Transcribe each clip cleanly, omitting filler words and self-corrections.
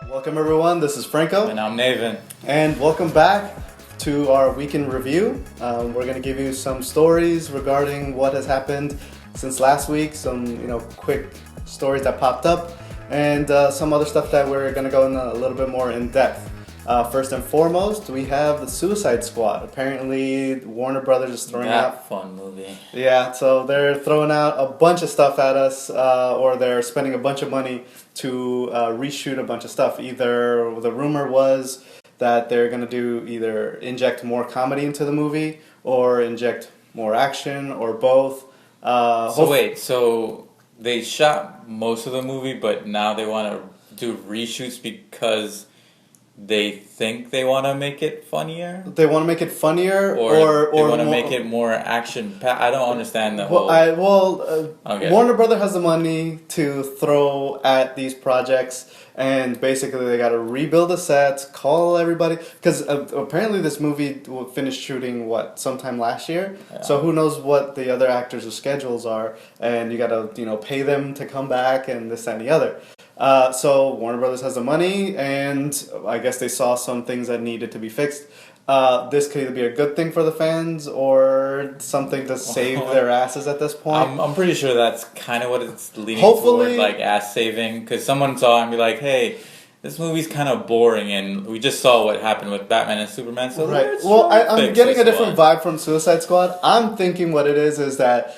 Welcome everyone, this is Franco. And I'm Nathan. And welcome back to our weekend review. We're going to give you some stories regarding what has happened since last week, some quick stories that popped up, and some other stuff that we're going to go in a little bit more in depth. First and foremost, we have the Suicide Squad. Apparently, Warner Brothers is throwing out... fun movie. Yeah, so they're throwing out a bunch of stuff at us, or they're spending a bunch of money to reshoot a bunch of stuff. Either the rumor was that they're going to do either inject more comedy into the movie, or inject more action, or both. So they shot most of the movie, but now they want to do reshoots because they think they want to make it funnier? They want to make it funnier, or they want to make it more action. I don't understand the whole... Okay. Warner Brothers has the money to throw at these projects, and basically they got to rebuild the sets, call everybody, because apparently this movie finished shooting sometime last year. Yeah. So who knows what the other actors' schedules are, and you got to pay them to come back and this that, and the other. So Warner Brothers has the money, and I guess they saw some things that needed to be fixed. This could either be a good thing for the fans or something to save their asses at this point. I'm pretty sure that's kind of what it's leading toward, like ass saving, because someone saw it and be like, hey, this movie's kind of boring, and we just saw what happened with Batman and Superman, so right. Well, I'm getting a different vibe from Suicide Squad. I'm thinking what it is that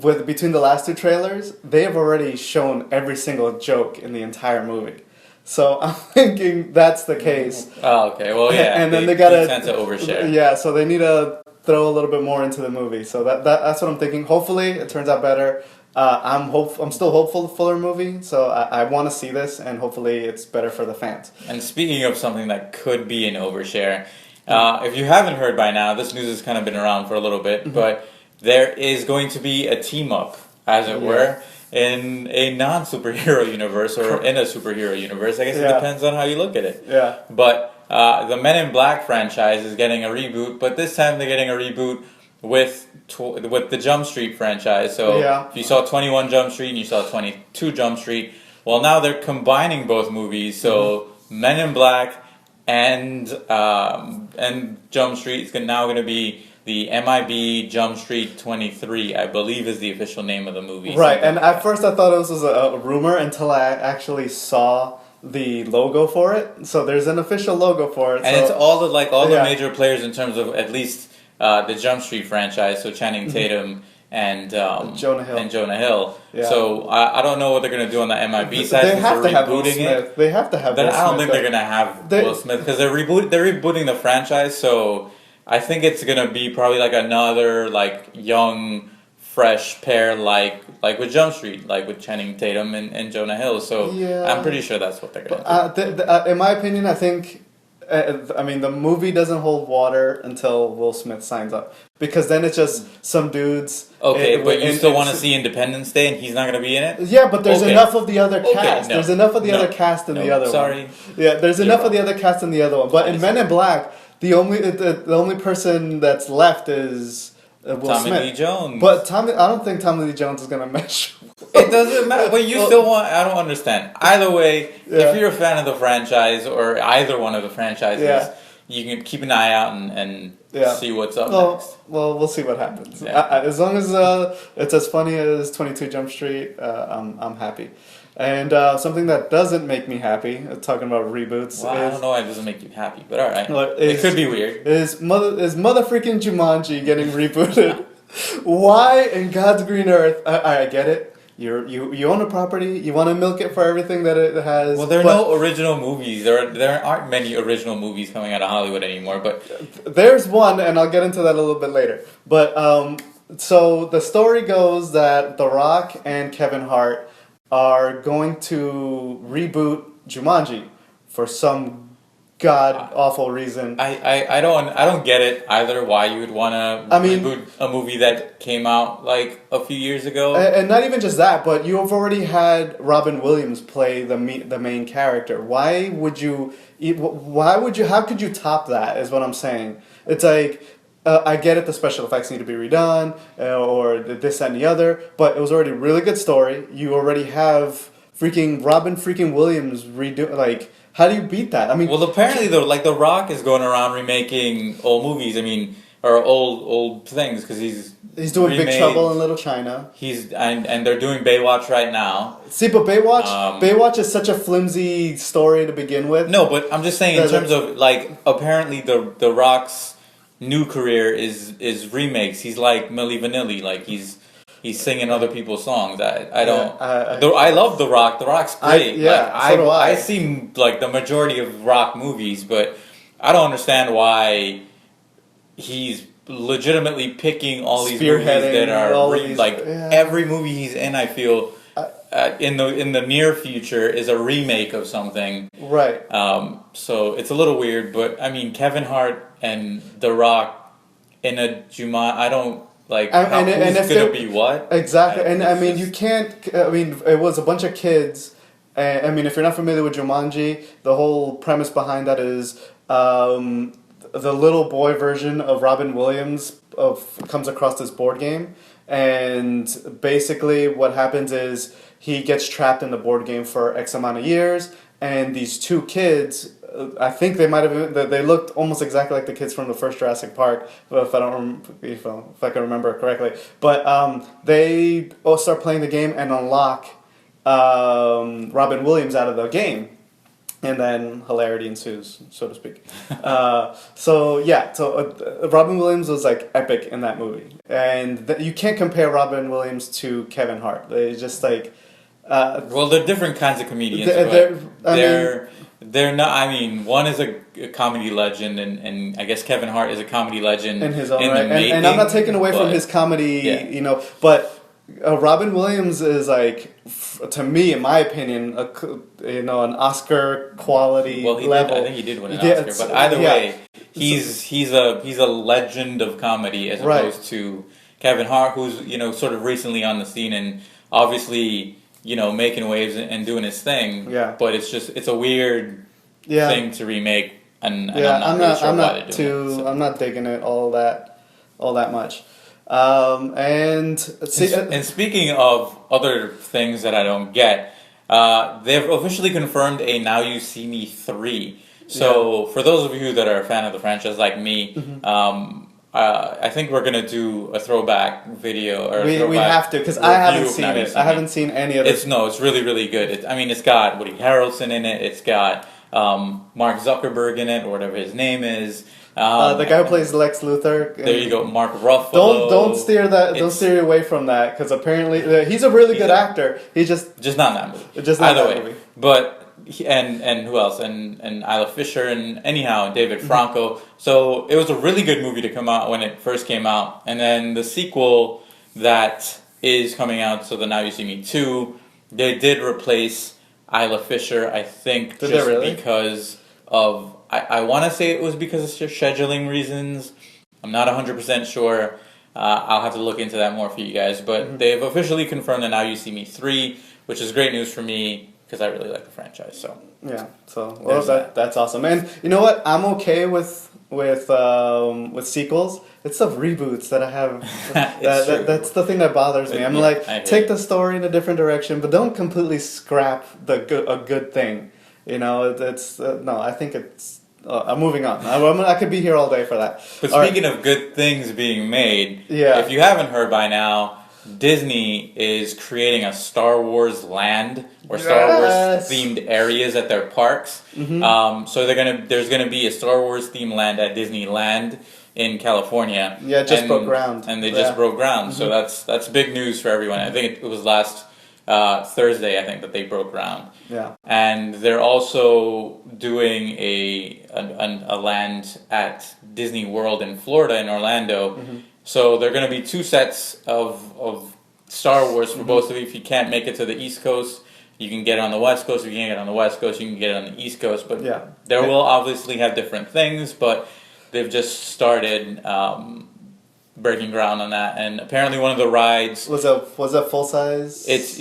between the last two trailers, they have already shown every single joke in the entire movie. So I'm thinking that's the case. Oh, okay. Well, yeah. And then they gotta tend to overshare. Yeah, so they need to throw a little bit more into the movie. So that's what I'm thinking. Hopefully, it turns out better. I'm still hopeful for the movie. So I want to see this, and hopefully, it's better for the fans. And speaking of something that could be an overshare, if you haven't heard by now, this news has kind of been around for a little bit, but there is going to be a team up, as it were, in a non-superhero universe or in a superhero universe. I guess it depends on how you look at it. Yeah. But the Men in Black franchise is getting a reboot, but this time they're getting a reboot with the Jump Street franchise. So if you saw 21 Jump Street and you saw 22 Jump Street, well, now they're combining both movies. So Men in Black and Jump Street is now going to be the MIB Jump Street 23, I believe, is the official name of the movie. Right, and at first I thought it was a rumor until I actually saw the logo for it. So there's an official logo for it. And it's all the major players in terms of at least the Jump Street franchise. So Channing Tatum and Jonah Hill. Yeah. So I don't know what they're gonna do on the MIB side. They have to have Will Smith. They have to have. Then I don't think they're gonna have Will Smith because they're rebooting the franchise. So I think it's gonna be probably like another young, fresh pair like with Jump Street, like with Channing Tatum and Jonah Hill. So I'm pretty sure that's what they're gonna do. In my opinion, I think. The movie doesn't hold water until Will Smith signs up, because then it's just some dudes. Okay, but you still want to see Independence Day, and he's not going to be in it. Yeah, but there's enough of the other cast. There's enough of the other cast in the other one. Sorry. Yeah, there's enough of the other cast in the other one. But in Men in Black, the only person that's left is Will Smith. Tommy Lee Jones. But I don't think Tommy Lee Jones is going to mesh. It doesn't matter, but you still want... I don't understand. Either way, if you're a fan of the franchise, or either one of the franchises, you can keep an eye out and see what's up next. Well, we'll see what happens. As long as it's as funny as 22 Jump Street, I'm happy. And something that doesn't make me happy, talking about reboots... Well, I don't know why it doesn't make you happy, but alright. It could be weird. Is mother freaking Jumanji getting rebooted? Why in God's green earth? I get it. You own a property. You want to milk it for everything that it has. Well, there are no original movies. There aren't many original movies coming out of Hollywood anymore. But there's one, and I'll get into that a little bit later. But so the story goes that The Rock and Kevin Hart are going to reboot Jumanji for some god-awful reason. I don't get it either, why you would want to reboot a movie that came out a few years ago. And not even just that, but you have already had Robin Williams play the main character. How could you top that, is what I'm saying. It's I get it, the special effects need to be redone, or this, that, and the other, but it was already a really good story. You already have freaking Robin freaking Williams redo, like, how do you beat that? I mean, well, apparently The Rock is going around remaking old movies. I mean, or old things because he's doing Big Trouble in Little China. And they're doing Baywatch right now. See, but Baywatch is such a flimsy story to begin with. No, but I'm just saying in terms of like apparently the Rock's new career is remakes. He's like Milli Vanilli, like he's singing other people's songs. I love The Rock. The Rock's great. I see like the majority of Rock movies, but I don't understand why he's legitimately picking all these movies that are every movie he's in. I feel in the near future is a remake of something. Right. So it's a little weird, but I mean Kevin Hart and The Rock in a Jumanji. I don't like. Who's gonna be what exactly? And I mean you can't. I mean it was a bunch of kids. I mean if you're not familiar with Jumanji, the whole premise behind that is. The little boy version of Robin Williams comes across this board game, and basically what happens is he gets trapped in the board game for X amount of years, and these two kids, I think they might have they looked almost exactly like the kids from the first Jurassic Park, if I can remember correctly. But they all start playing the game and unlock Robin Williams out of the game. And then hilarity ensues, so to speak. So Robin Williams was like epic in that movie, and you can't compare Robin Williams to Kevin Hart. They're just like, well, they're different kinds of comedians. They're not. I mean, one is a comedy legend, and I guess Kevin Hart is a comedy legend in his own right. And I'm not taking away from his comedy, but. Robin Williams is like, to me, in my opinion, an Oscar quality level. I think he did win an Oscar, but either way, he's a legend of comedy as opposed to Kevin Hart, who's sort of recently on the scene and obviously making waves and doing his thing. Yeah. But it's a weird thing to remake, and I'm not digging it all that much. And speaking of other things that I don't get, they've officially confirmed a Now You See Me 3. So for those of you that are a fan of the franchise like me, I think we're gonna do a throwback video we have to because I haven't seen it. I haven't seen any of it. It's really really good. It's got Woody Harrelson in it. It's got Mark Zuckerberg in it, or whatever his name is. The guy who plays Lex Luthor. There you go, Mark Ruffalo. Don't steer away from that because apparently he's a really good actor. He's just not in that movie. Just not in that movie. But and who else? And Isla Fisher and anyhow David Franco. So it was a really good movie to come out when it first came out, and then the sequel that is coming out. So the Now You See Me 2, they did replace Isla Fisher. I think because of. I want to say it was because of scheduling reasons. I'm not 100% sure. I'll have to look into that more for you guys. But they've officially confirmed the Now You See Me 3, which is great news for me because I really like the franchise. So that's awesome. And you know what? I'm okay with sequels. It's the reboots that I have. That's the thing that bothers me. I'm take the story in a different direction, but don't completely scrap a good thing. I think it's. I'm moving on. I could be here all day for that. But speaking of good things being made, if you haven't heard by now, Disney is creating a Star Wars land or Star Wars themed areas at their parks. So there's gonna be a Star Wars themed land at Disneyland in California. Yeah, it just broke ground. And they just broke ground. So that's big news for everyone. I think it was last Thursday, I think, that they broke ground. Yeah. And they're also doing a land at Disney World in Florida, in Orlando. So there are going to be 2 sets of Star Wars for both of you. If you can't make it to the East Coast, you can get it on the West Coast. If you can't get it on the West Coast, you can get it on the East Coast. But there will obviously have different things, but they've just started breaking ground on that, and apparently one of the rides was that full size. It's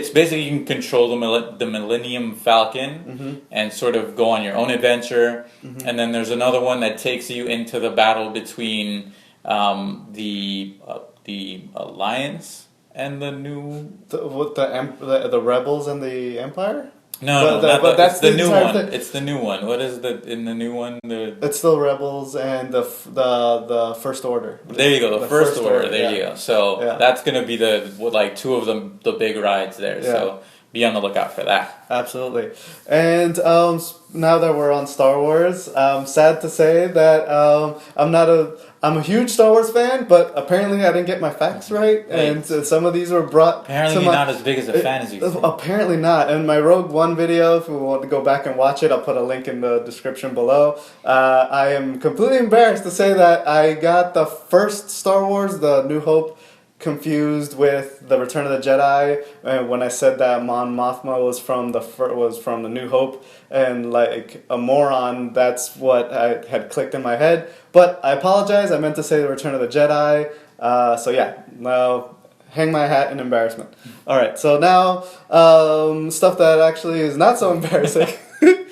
basically you can control the Millennium Falcon and sort of go on your own adventure, and then there's another one that takes you into the battle between the Alliance and the new the Rebels and the Empire. No, but that's the new one. It's the new one. What is in the new one? It's still Rebels and the First Order. There you go, the First Order. There you go. So that's gonna be two of the big rides there. Yeah. So be on the lookout for that. Absolutely. And now that we're on Star Wars, sad to say that I'm a huge Star Wars fan, but apparently I didn't get my facts right, and some of these were brought. Apparently, not as big as a fan as you think. Apparently not. And my Rogue One video, if we want to go back and watch it, I'll put a link in the description below. I am completely embarrassed to say that I got the first Star Wars, The New Hope, confused with the Return of the Jedi, when I said that Mon Mothma was from the New Hope, and like a moron, that's what I had clicked in my head. But I apologize. I meant to say the Return of the Jedi. So yeah, now hang my hat in embarrassment. All right. So now stuff that actually is not so embarrassing.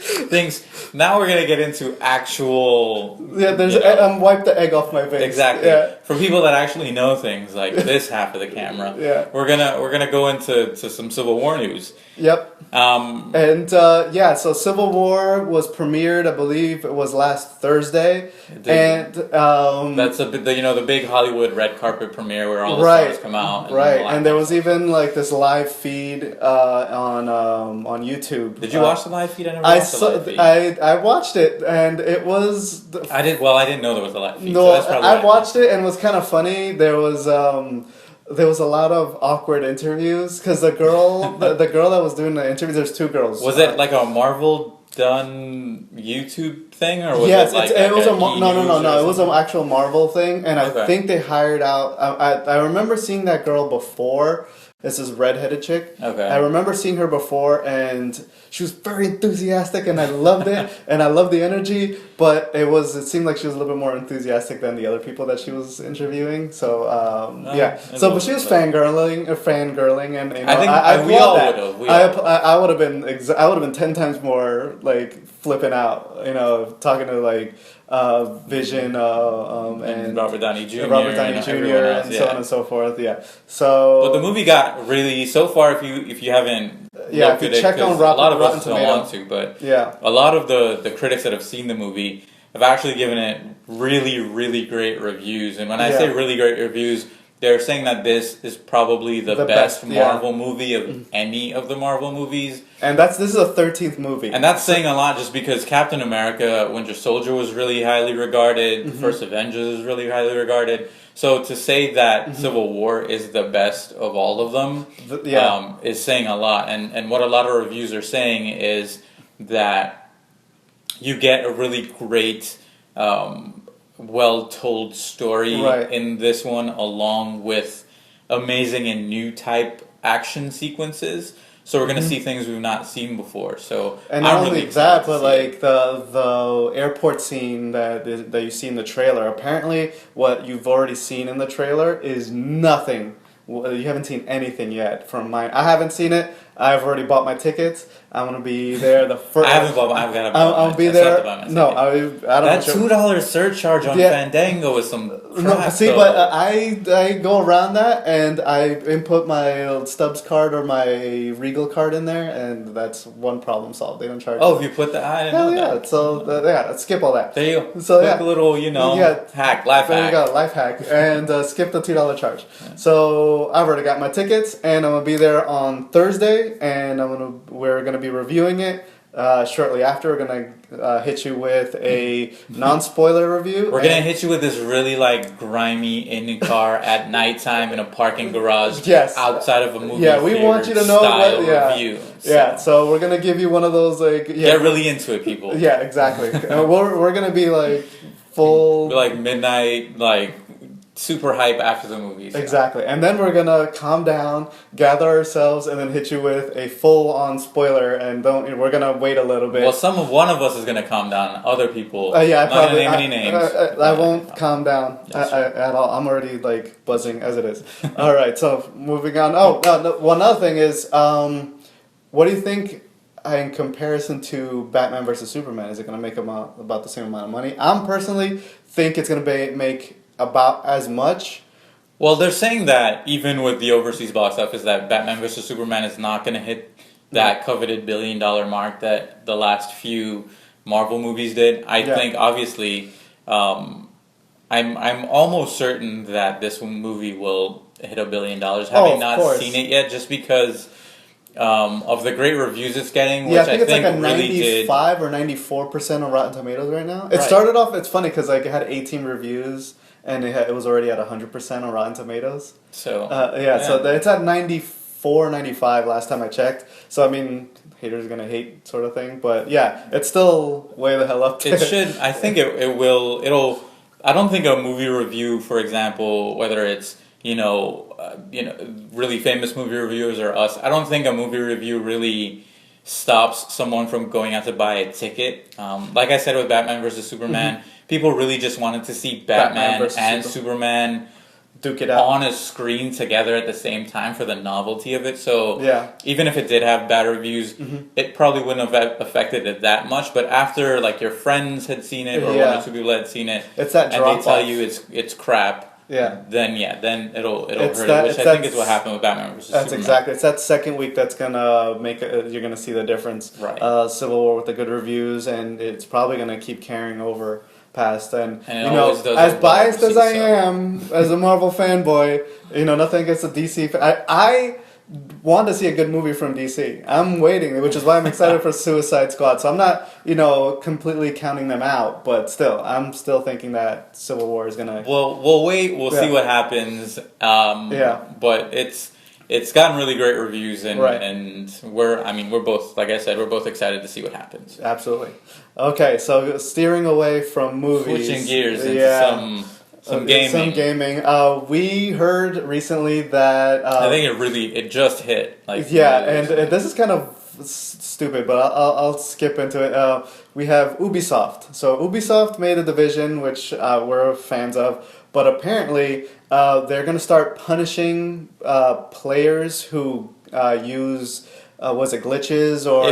Things. Now we're gonna get into actual. Yeah, wipe the egg off my face. Exactly. Yeah. For people that actually know things like this half of the camera. Yeah. We're gonna go into some Civil War news. Yep. So Civil War was premiered, I believe it was last Thursday, and that's the big Hollywood red carpet premiere where all the stars come out. And there was even like this live feed on YouTube. Did you watch the live feed? I never watched the live feed. I watched it, and it was. I didn't know there was a live feed. No, so I watched it, and it was kind of funny. There was a lot of awkward interviews because the girl that was doing the interviews. There's two girls. Was it like a Marvel done YouTube thing, or was yes, it like it was no. It was an actual Marvel thing, and I think they hired out. I remember seeing that girl before. This is redheaded chick. Okay. I remember seeing her before, and she was very enthusiastic, and I loved it, and I loved the energy. But it seemed like she was a little bit more enthusiastic than the other people that she was interviewing. So but she was fangirling, and you know, I think we all would have. I would have been 10 times more like flipping out, you know, talking to like Vision and Robert Downey Jr. and so on and so forth. Yeah. So. But the movie got really so far. If you haven't. Yeah, if you check on a lot of us don't want to, but a lot of the critics that have seen the movie have actually given it really, really great reviews. And when I say really great reviews, they're saying that this is probably the best Marvel movie of any of the Marvel movies. And this is a 13th movie. And that's saying a lot just because Captain America, Winter Soldier was really highly regarded, the first Avengers is really highly regarded. So to say that Civil War is the best of all of them is saying a lot. And what a lot of reviews are saying is that you get a really great, well-told story in this one, along with amazing and new type action sequences. So we're gonna see things we've not seen before. So and not only that, but like the airport scene that you see in the trailer. Apparently, what you've already seen in the trailer is nothing. You haven't seen anything yet from mine. I haven't seen it. I've already bought my tickets. I'm gonna be there the first. I haven't bought. I've got to. I'll be there. No, I don't. That $2 surcharge on Fandango is some crap. But I go around that and I input my Stubbs card or my Regal card in there, and that's one problem solved. They don't charge. Oh, if you put the I didn't know that. So skip all that. There you go. So quick little hack, life hack. There you go, life hack, and skip the $2 charge. Yeah. So I've already got my tickets, and I'm gonna be there on Thursday, and we're gonna be reviewing it. Shortly after, we're gonna hit you with a non-spoiler review. We're gonna hit you with this really like grimy in-car at nighttime in a parking garage outside of a movie. Yeah, we want you to know what review. So we're gonna give you one of those like get really into it, people. Yeah, exactly. we're gonna be like full like midnight like. Super hype after the movie. So. Exactly. And then we're going to calm down, gather ourselves, and then hit you with a full-on spoiler, and we're going to wait a little bit. Well, one of us is going to calm down. Other people, I not probably name any names. I won't calm down at all. I'm already like buzzing as it is. All right, so moving on. One other thing is, what do you think in comparison to Batman vs. Superman? Is it going to make about the same amount of money? I'm personally think it's going to make about as much Well, they're saying that even with the overseas box office, that Batman vs Superman is not going to hit that coveted $1 billion mark that the last few Marvel movies did. I think obviously, I'm almost certain that this movie will hit $1 billion. Having not seen it yet, just because of the great reviews it's getting. Which I think it's like a really 95 or 94% on Rotten Tomatoes right now. It started off. It's funny because like it had 18 reviews and it was already at 100% on Rotten Tomatoes. So so it's at 94, 95 last time I checked. So I mean, haters gonna hate sort of thing, but yeah, it's still way the hell up there. It should. I think it will. It'll. I don't think a movie review, for example, whether it's really famous movie reviewers or us, I don't think a movie review really stops someone from going out to buy a ticket. Like I said with Batman vs Superman, people really just wanted to see Batman and Superman duke it out on a screen together at the same time for the novelty of it. So even if it did have bad reviews, it probably wouldn't have affected it that much. But after like your friends had seen it or one or two people had seen it, it's that and they tell you it's crap. Then it'll hurt it, which I think is what happened with Batman vs Superman. That's exactly. It's that second week that's gonna make you're gonna see the difference. Right. Civil War with the good reviews, and it's probably gonna keep carrying over past. And as biased as I am as a Marvel fanboy, nothing against the DC. I want to see a good movie from DC. I'm waiting, which is why I'm excited for Suicide Squad. So I'm not, completely counting them out, but still, I'm still thinking that Civil War is gonna. Well, we'll wait. We'll see what happens. But it's gotten really great reviews, and we're both, like I said, we're both excited to see what happens. Absolutely. Okay, so steering away from movies, switching gears into some gaming. Some gaming. We heard recently that I think it just hit. And this is kind of stupid, but I'll skip into it. We have Ubisoft. So Ubisoft made a division which we're fans of, but apparently they're going to start punishing players who use. Was it glitches or?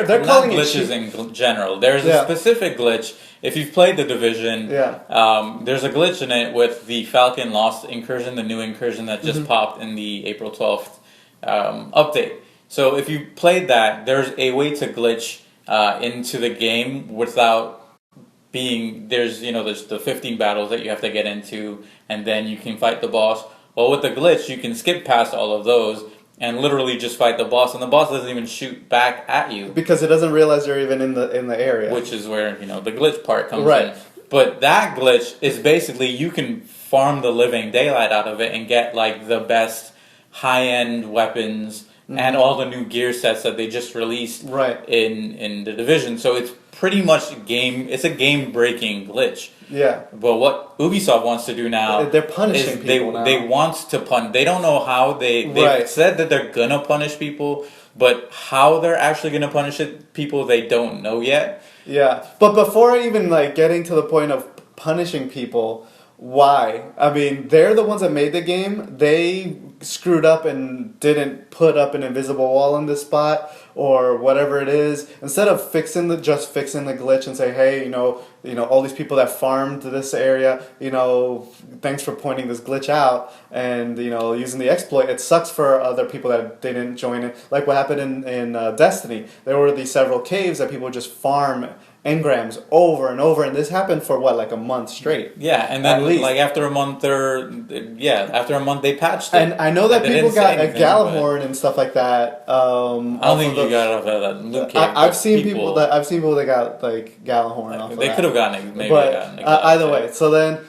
They're calling glitches in general. There's a specific glitch. If you've played The Division, there's a glitch in it with the Falcon Lost incursion, the new incursion that just popped in the April 12th update. So if you played that, there's a way to glitch into the game without being there's the 15 battles that you have to get into, and then you can fight the boss. Well, with the glitch, you can skip past all of those and literally just fight the boss, and the boss doesn't even shoot back at you because it doesn't realize you're even in the area, which is where the glitch part comes in. But that glitch is basically you can farm the living daylight out of it and get like the best high-end weapons and all the new gear sets that they just released in the Division. So it's pretty much it's a game-breaking glitch. Yeah. But what Ubisoft wants to do now, they're punishing people now. They want to punish. They don't know how. They've said that they're gonna punish people, but how they're actually gonna punish people, they don't know yet. Yeah. But before even getting to the point of punishing people, why? I mean, they're the ones that made the game. They screwed up and didn't put up an invisible wall in this spot or whatever it is. Instead of fixing the glitch and say, hey, all these people that farmed this area, thanks for pointing this glitch out and using the exploit. It sucks for other people that didn't join it. Like what happened in Destiny. There were these several caves that people just farm engrams over and over, and this happened for a month straight. Yeah, and then after a month they patched it. And I know that people got a Galahorn and stuff like that. I don't think you got off that Luke cave. I've seen people that got Galahorn off of that. They could have gotten it. Maybe but either way, so then.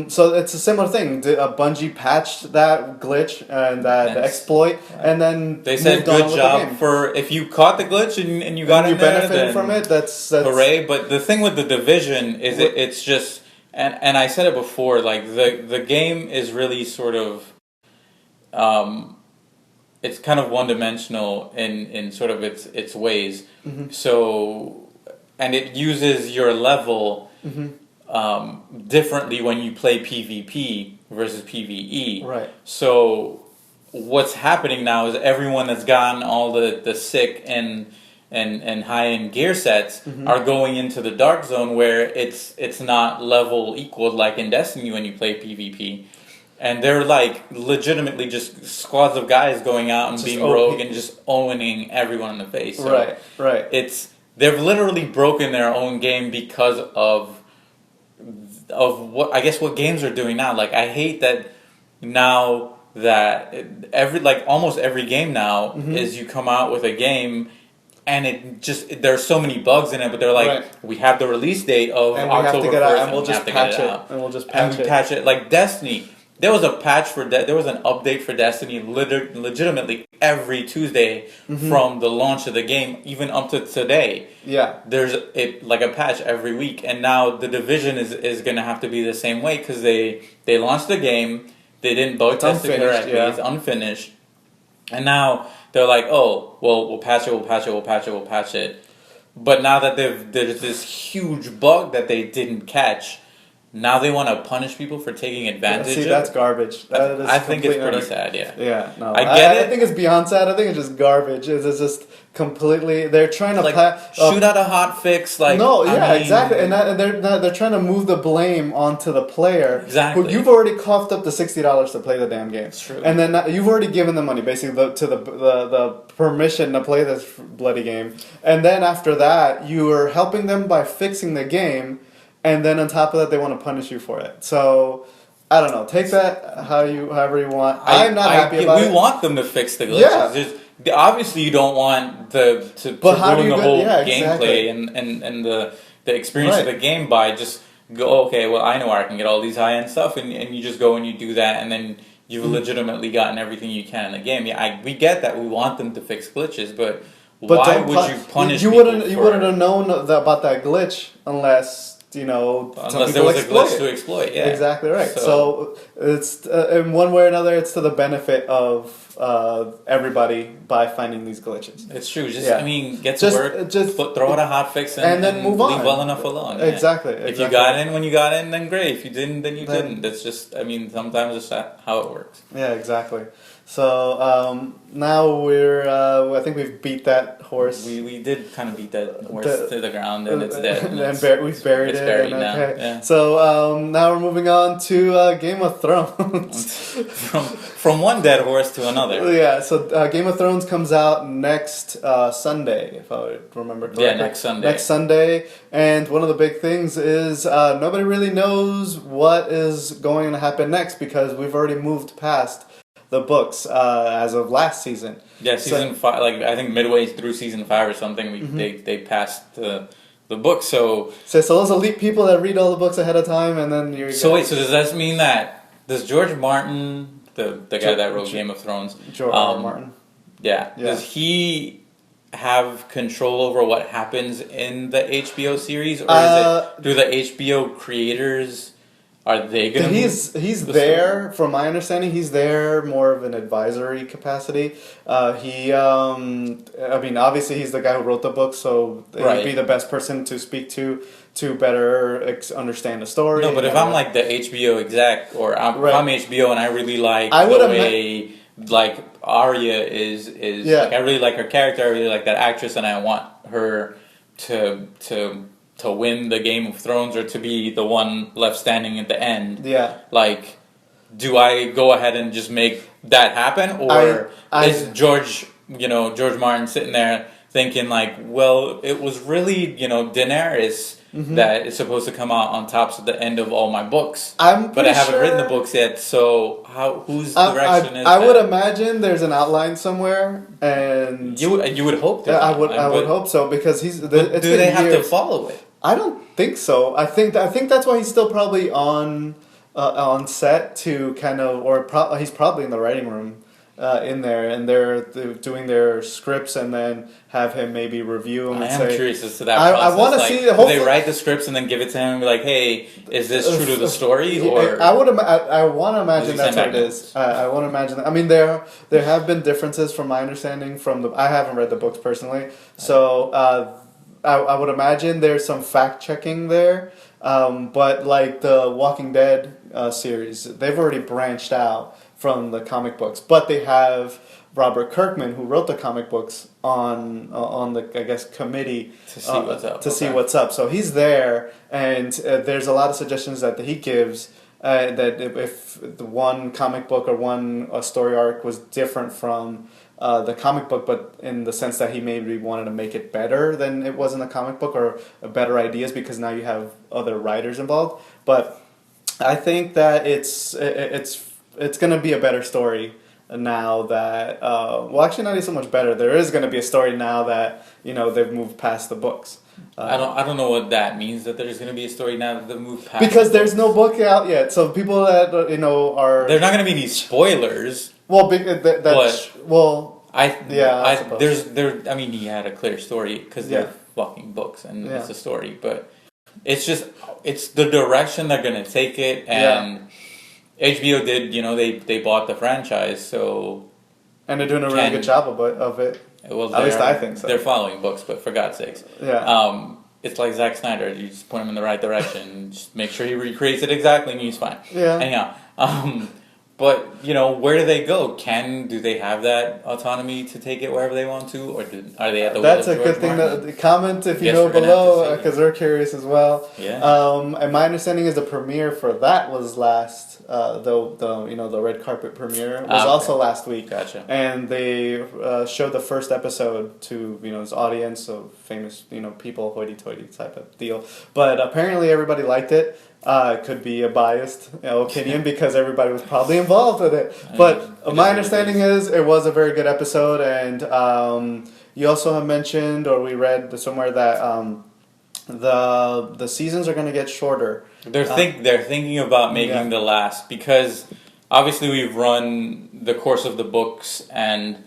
So it's a similar thing. Bungie patched that glitch and that exploit, and then they said good job for if you caught the glitch and you got in there, benefited from it. That's hooray! But the thing with the Division is it's just and I said it before. Like the game is really sort of it's kind of one dimensional in sort of its ways. So and it uses your level. Differently when you play PvP versus PvE. Right. So what's happening now is everyone that's gotten all the sick and high-end gear sets are going into the dark zone where it's not level equal like in Destiny when you play PvP. and they're like legitimately just squads of guys going out and just being rogue and just owning everyone in the face. So right. They've literally broken their own game because of what I guess what games are doing now. Like I hate that now that almost every game now is you come out with a game. And there's so many bugs in it, but they're like, we have the release date of October 1st, and we'll just patch it. And we'll just patch it. Like Destiny, there was a patch there was an update for Destiny legitimately every Tuesday from the launch of the game, even up to today. Yeah. There's like a patch every week, and now the Division is going to have to be the same way because they launched the game, they didn't bug test it correctly, it's unfinished, and now they're like, oh, well, we'll patch it. But now that there's this huge bug that they didn't catch, now they want to punish people for taking advantage of it. That's garbage. I think it's pretty sad, Yeah, no. I get it. I think it's beyond sad. I think it's just garbage. It's just completely... They're trying to... shoot out a hot fix, like... No, exactly. And they're trying to move the blame onto the player. Exactly. Who you've already coughed up the $60 to play the damn game. It's true. And then you've already given them money, basically, the permission to play this bloody game. And then after that, you are helping them by fixing the game... And then on top of that, they want to punish you for it. So, I don't know. Take that however you want. I'm not happy about it. We want them to fix the glitches. Yeah. Obviously, you don't want to ruin the whole gameplay and the experience of the game by just go, okay, well, I know where I can get all these high-end stuff, and you just go and you do that, and then you've legitimately gotten everything you can in the game. Yeah, we get that. We want them to fix glitches, but why would you punish people You wouldn't have known about that glitch unless... unless there was a glitch to exploit. Yeah, exactly right. So it's in one way or another, it's to the benefit of everybody by finding these glitches. It's true. Get to work. Throw out a hot fix and then move on. Leave well enough alone. Yeah. Exactly. If you got in when you got in, then great. If you didn't, then you didn't. That's just. Sometimes it's how it works. Yeah, exactly. So now we're. I think we've beat that horse. We did kind of beat that horse to the ground, and it's dead. And we've buried it. It's buried now. Okay. Yeah. So now we're moving on to Game of Thrones. from one dead horse to another. Yeah. So Game of Thrones comes out next Sunday, if I would remember correctly. Yeah, next Sunday. Next Sunday, and one of the big things is nobody really knows what is going to happen next because we've already moved past the books as of last season. Yeah, season 5. Like I think midway through season 5 or something, they passed the book. So those elite people that read all the books ahead of time, and then you. So wait, so does that mean that George Martin, the guy that wrote Game of Thrones, George Martin? Yeah. Does he have control over what happens in the HBO series, or do the HBO creators? Are they going to... He's there, from my understanding, he's there more of an advisory capacity. Obviously he's the guy who wrote the book, so he'd be the best person to speak to better understand the story. No, but if I'm like the HBO exec, or if I'm HBO and I really like the way like Arya is like, I really like her character, I really like that actress, and I want her to win the Game of Thrones or to be the one left standing at the end. Yeah. Like, do I go ahead and just make that happen, or is George Martin sitting there thinking like, well, it was really Daenerys that is supposed to come out on top at the end of all my books, but I haven't written the books yet. So whose direction is that? I would imagine there's an outline somewhere, and you would hope that. I would hope so, because do they have to follow it? I don't think so. I think that's why he's still probably on set to kind of, he's probably in the writing room in there, and they're doing their scripts, and then have him maybe review them. I am curious as to that process. I want to see. Do they write the scripts and then give it to him and be like, "Hey, is this true to the story?" Or I want to imagine that's what it is. I want to imagine that. I mean, there have been differences from my understanding I haven't read the books personally, so. I would imagine there's some fact checking there, but like the Walking Dead series, they've already branched out from the comic books, but they have Robert Kirkman, who wrote the comic books, on the committee to see what's up. See what's up. So he's there, and there's a lot of suggestions that he gives that if the one comic book or one story arc was different from the comic book, but in the sense that he maybe wanted to make it better than it was in the comic book, or better ideas because now you have other writers involved. But I think that it's going to be a better story now that well, actually not even so much better. There is going to be a story now that they've moved past the books. I don't know what that means, that there's going to be a story now that they've moved past. Because there's no book out yet, so people that are there's not going to be any spoilers. Well, I mean, he had a clear story because they're fucking books and it's a story, but it's the direction they're going to take it, and HBO did, they bought the franchise, so and they're doing a really good job of it. Well, at least I think so. They're following books, but for God's sakes, it's like Zack Snyder. You just point him in the right direction, just make sure he recreates it exactly, and he's fine. Yeah. Anyhow, but where do they go? Do they have that autonomy to take it wherever they want to, or are they at the? That's a good thing to comment if you know below, because we're curious as well. Yeah. And my understanding is the premiere for that was last. The red carpet premiere was also last week. Gotcha. And they showed the first episode to his audience of famous people, hoity-toity type of deal. But apparently everybody liked it. It could be a biased opinion because everybody was probably involved with it. But my understanding is it was a very good episode, and you also have mentioned, or we read somewhere that the seasons are going to get shorter. They're thinking about making the last, because obviously we've run the course of the books, and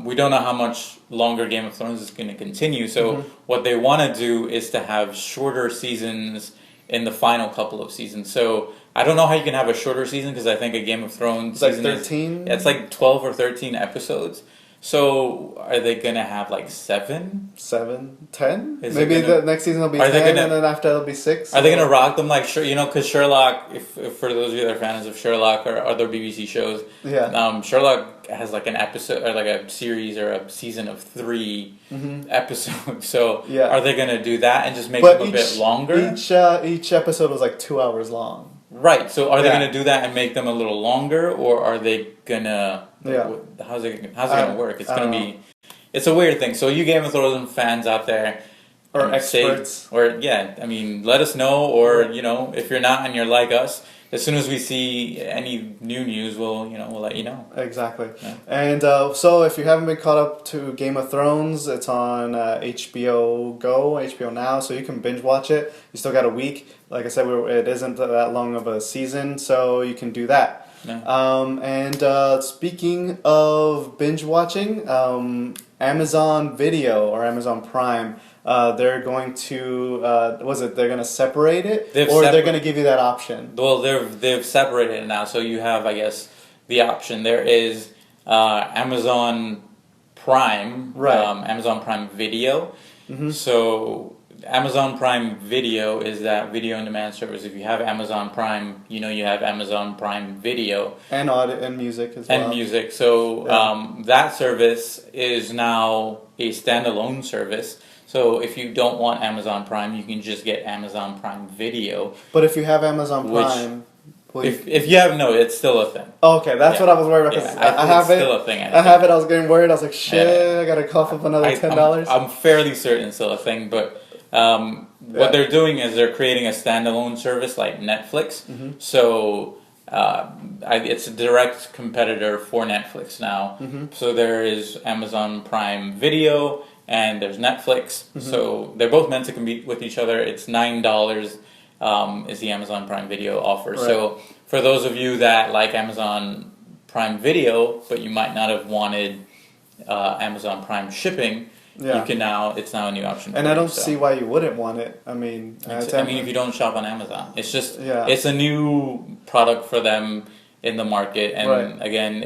we don't know how much longer Game of Thrones is going to continue. So what they want to do is to have shorter seasons in the final couple of seasons. So I don't know how you can have a shorter season, because I think a Game of Thrones season like 13? It's like 12 or 13 episodes. So are they going to have like 7? 7? 10? Maybe the next season will be 10, and then after it'll be 6? Are they going to rock them like, because Sherlock, if for those of you that are fans of Sherlock or other BBC shows, Sherlock has like an episode, or like a series or a season of 3 episodes. So are they going to do that and just make them a bit longer? Each episode was like 2 hours long. Right. So are they going to do that and make them a little longer, or are they going to... How's it going to work? It's going to be... It's a weird thing. So you Game of Thrones fans out there... Or experts. Let us know, or, if you're not and you're like us, as soon as we see any new news, we'll let you know. Exactly. Yeah. And so if you haven't been caught up to Game of Thrones, it's on HBO Go, HBO Now, so you can binge watch it. You still got a week. Like I said, it isn't that long of a season, so you can do that. Yeah. And speaking of binge watching, Amazon Video or Amazon Prime, they're going to they're going to separate it, they're going to give you that option? Well, they've separated it now, so you have, I guess, the option. There is Amazon Prime, Amazon Prime Video. So Amazon Prime Video is that video on demand service. If you have Amazon Prime, you have Amazon Prime Video. And audio and music as well. And music. So that service is now a standalone service. So if you don't want Amazon Prime, you can just get Amazon Prime Video. But if you have Amazon Prime... If you have, it's still a thing. Okay, that's what I was worried about. I have it. Still a thing. I have it. I was getting worried. I was like, shit, I got to cough up another $10. I'm fairly certain it's still a thing, but... what they're doing is they're creating a standalone service like Netflix. So it's a direct competitor for Netflix now. So there is Amazon Prime Video and there's Netflix. So they're both meant to compete with each other. It's $9 is the Amazon Prime Video offer. Right. So for those of you that like Amazon Prime Video, but you might not have wanted Amazon Prime shipping, you can it's now a new option. And I don't see why you wouldn't want it. I mean, if you don't shop on Amazon, it's just it's a new product for them in the market, and again,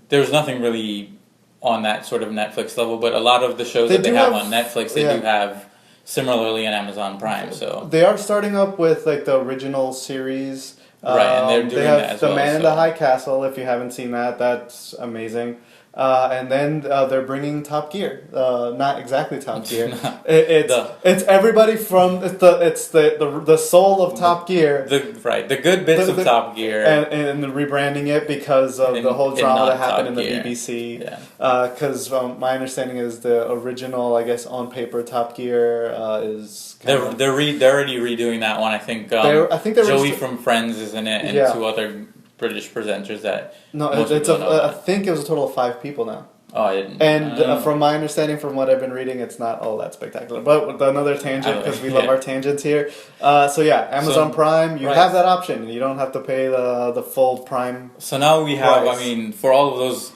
there's nothing really on that sort of Netflix level, but a lot of the shows that they have on Netflix, they do have similarly on Amazon Prime. So they are starting up with like the original series. Right, and they're doing that as well. The Man in the High Castle. If you haven't seen that, that's amazing. and then they're bringing Top Gear. Not exactly Top Gear. It's everybody from it's the soul of Top Gear. The good bits of Top Gear, and rebranding it because of the whole drama that happened in the BBC. Because my understanding is the original, I guess, on paper Top Gear is. They're already redoing that one. I think Joey from Friends is in it, and two other British presenters that. No, I think it was a total of 5 people now. Oh, I didn't. And from my understanding, from what I've been reading, it's not all that spectacular. But with another tangent, because we love our tangents here. So yeah, Amazon Prime, you have that option. You don't have to pay the full Prime. So now we have, price. For all of those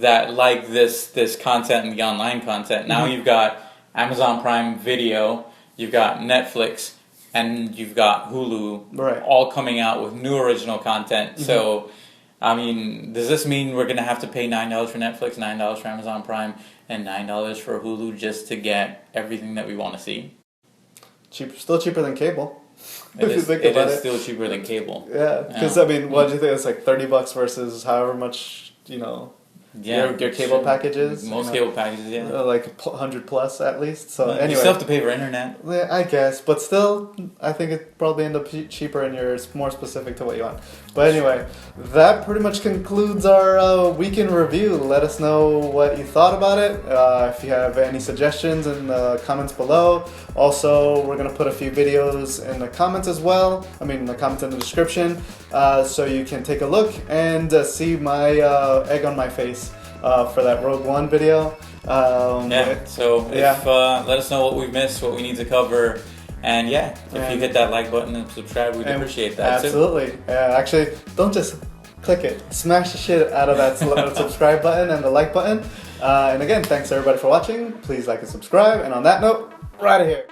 that like this content and the online content, now you've got Amazon Prime Video, you've got Netflix, and you've got Hulu, all coming out with new original content. So, does this mean we're going to have to pay $9 for Netflix, $9 for Amazon Prime, and $9 for Hulu just to get everything that we want to see? Still cheaper than cable. It is still cheaper than cable. Yeah, because what do you think? It's like $30 versus however much, your cable packages. Most cable packages, like 100 plus at least. So anyway, you still have to pay for internet. Yeah, I guess, but still, I think it probably end up cheaper, and you're more specific to what you want. But anyway, that pretty much concludes our weekend review. Let us know what you thought about it. If you have any suggestions in the comments below. Also, we're gonna put a few videos in the comments as well. In the comments in the description, so you can take a look and see my egg on my face for that Rogue One video. Let us know what we've missed, what we need to cover, and if you hit that like button and subscribe, we'd appreciate that. Absolutely. Actually, don't just click it. Smash the shit out of that subscribe button and the like button. And again, thanks everybody for watching. Please like and subscribe. And on that note, we're out of here.